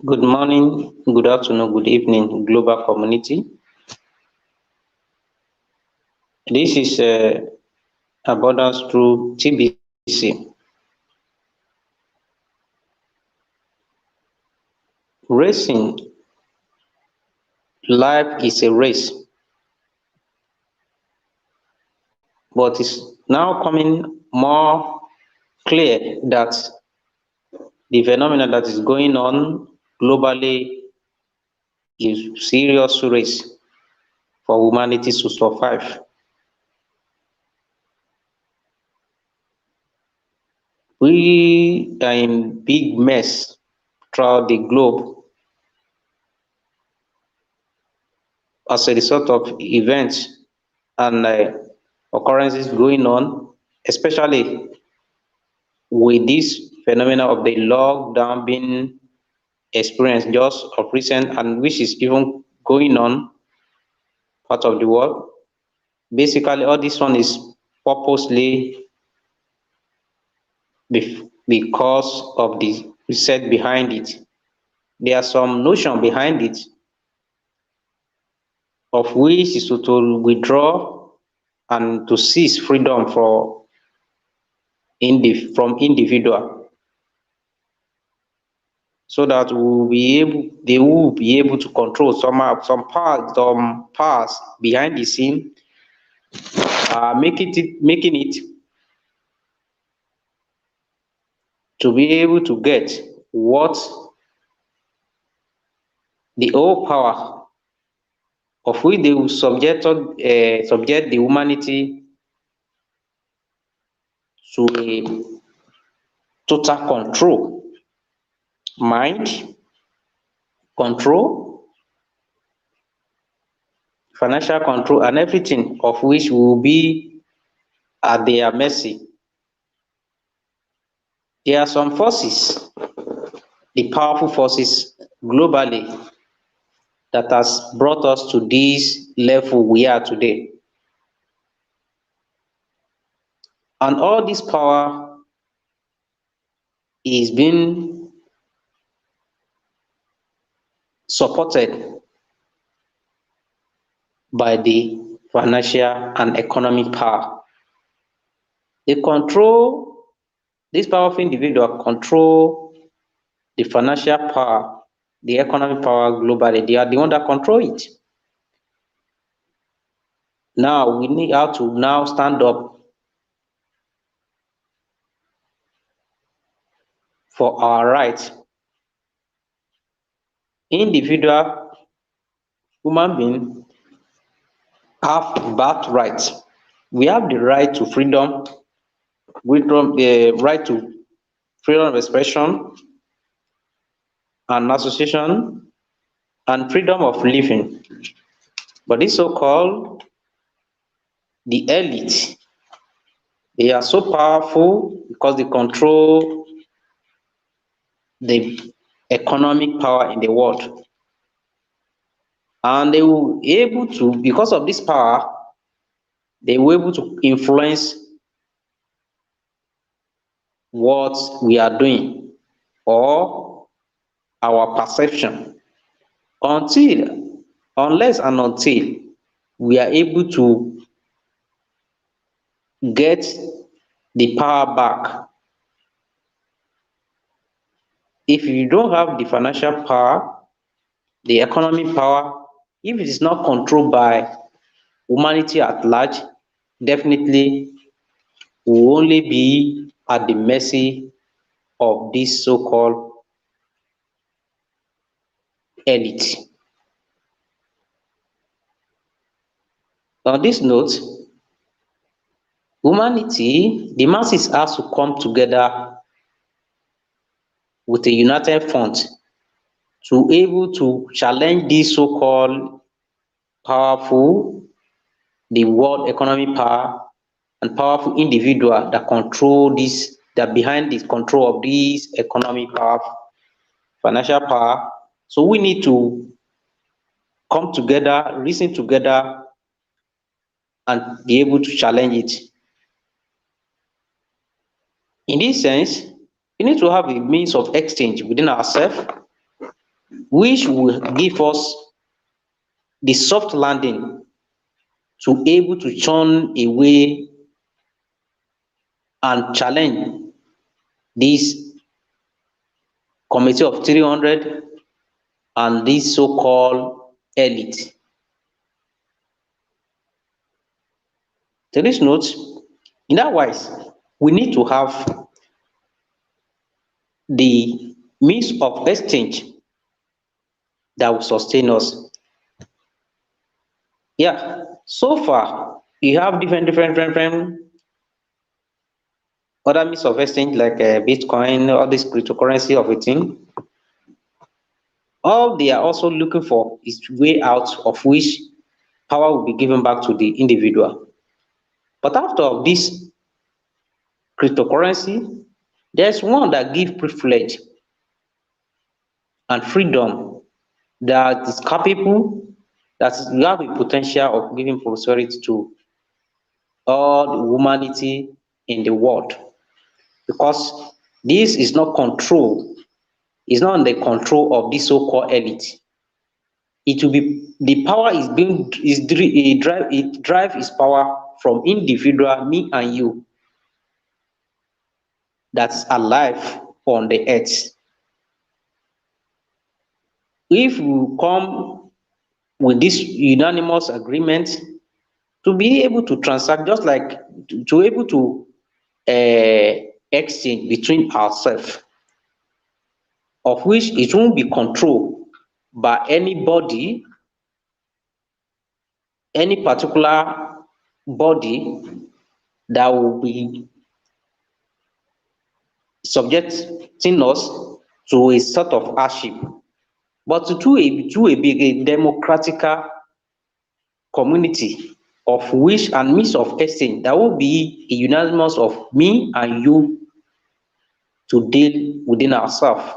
Good morning, good afternoon, good evening, global community. This is Abundance through TBC. Racing life is a race, but it's now coming more clear that the phenomenon that is going on globally is serious race for humanity to survive. We are in big mess throughout the globe as a result of events and occurrences going on, especially with this phenomena of the lockdown being experienced just of recent and which is even going on part of the world. Basically, all this one is purposely because of the research behind it. There are some notion behind it of which is to withdraw and to seize freedom from individual so that they will be able to control some powers behind the scene, making it to be able to get what the whole power of which they will subject the humanity to a total control, mind control, financial control, and everything of which will be at their mercy. There are some forces, the powerful forces globally, that has brought us to this level we are today. And all this power is being supported by the financial and economic power. They control, this powerful individual control the financial power, the economic power globally. They are the one that control it. Now we need how to now stand up for our rights. Individual human being have birthright. We have the right to freedom, the right to freedom of expression and association, and freedom of living. But this so-called the elite, they are so powerful because they control the economic power in the world. And they will be able to, because of this power, they were able to influence what we are doing or our perception unless and until we are able to get the power back. If you don't have the financial power, the economic power, if it is not controlled by humanity at large, definitely will only be at the mercy of this so-called elite. On this note, humanity, the masses has to come together with a united front to able to challenge this so-called powerful, the world economic power and powerful individual that control this, that behind the control of this economic power, financial power. So we need to come together, reason together, and be able to challenge it. In this sense, we need to have a means of exchange within ourselves which will give us the soft landing to able to turn away and challenge this committee of 300 and this so-called elite. Take note, in that wise, we need to have the means of exchange that will sustain us. Yeah, so far you have different other means of exchange like Bitcoin, all this cryptocurrency of a thing. All they are also looking for is way out of which power will be given back to the individual. But after this cryptocurrency, there's one that gives privilege and freedom that is capable, that you have a potential of giving prosperity to all the humanity in the world, because this is not control, it's not under control of this so-called elite. It will be the power is being is it drive its power from individual, me and you, that's alive on the earth. If we come with this unanimous agreement to be able to transact, just like to able to exchange between ourselves, of which it won't be controlled by anybody, any particular body that will be subjecting us to a sort of hardship, but to a democratical community of which and means of exchange that will be a unanimous of me and you to deal within ourselves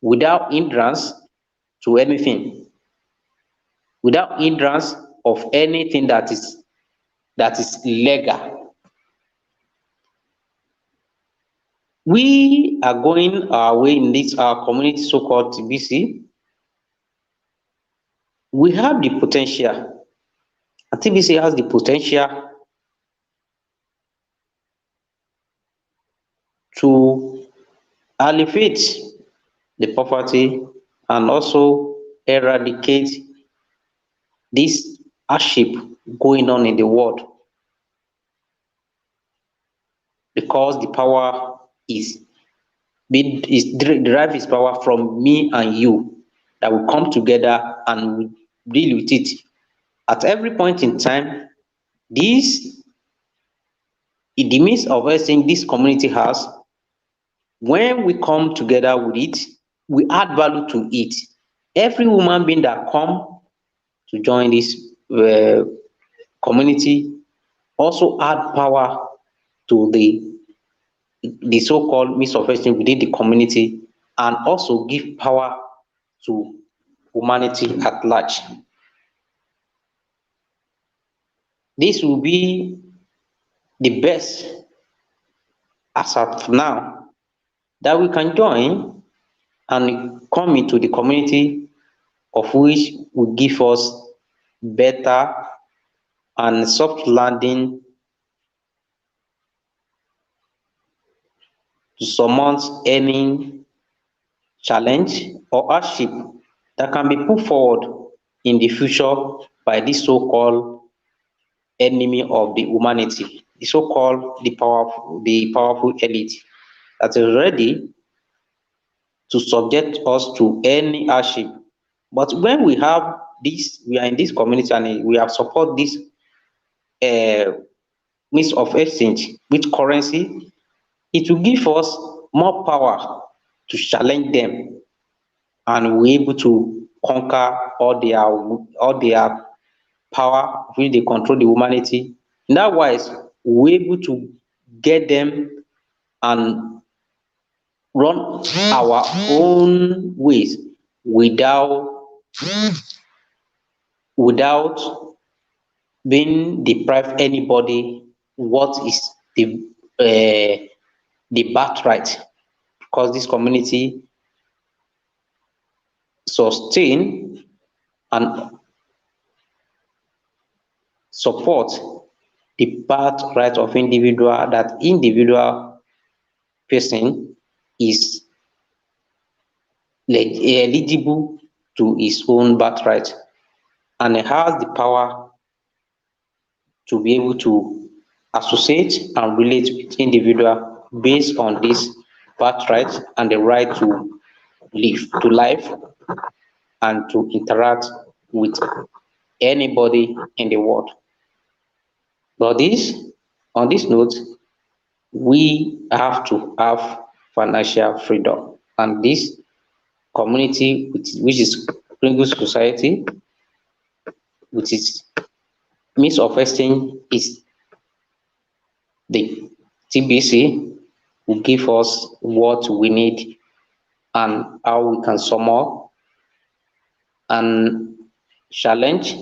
without hindrance to anything, without hindrance of anything that is legal. We are going our way in this our community so-called TBC. We have the potential, and TBC has the potential to alleviate the poverty and also eradicate this hardship going on in the world, because the power is derive its power from me and you, that will come together and we deal with it. At every point in time, this the means of exchange this community has, when we come together with it, we add value to it. Every human being that come to join this community also add power to the so-called means of exchange within the community, and also give power to humanity at large. This will be the best as of now that we can join and come into the community of which will give us better and soft landing to surmount any challenge or hardship that can be put forward in the future by this so-called enemy of the humanity, the so-called the powerful elite that is ready to subject us to any hardship. But when we have this, we are in this community and we have support this means of exchange with currency, it will give us more power to challenge them, and we're able to conquer all their power which they control the humanity. In that wise, we're able to get them and run our own ways without being deprived anybody what is the birthright, because this community sustain and support the birthright of individual, that individual person is eligible to his own birthright and has the power to be able to associate and relate with individual based on this birthright and the right to live, to life, and to interact with anybody in the world. But on this note, we have to have financial freedom, and this community, which is Pringles Society, which is means of exchange, is the TBC, will give us what we need and how we can sum up and challenge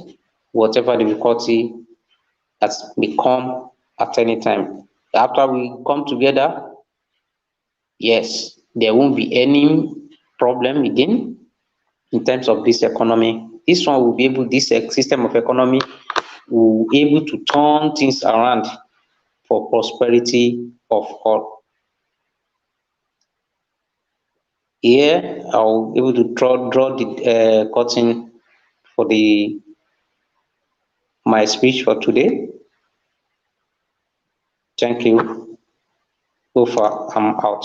whatever difficulty has become at any time. After we come together, yes, there won't be any problem again in terms of this economy. This one will be able, this system of economy will be able to turn things around for prosperity of all. Here, I'll be able to draw the curtain for my speech for today. Thank you. So far, I'm out.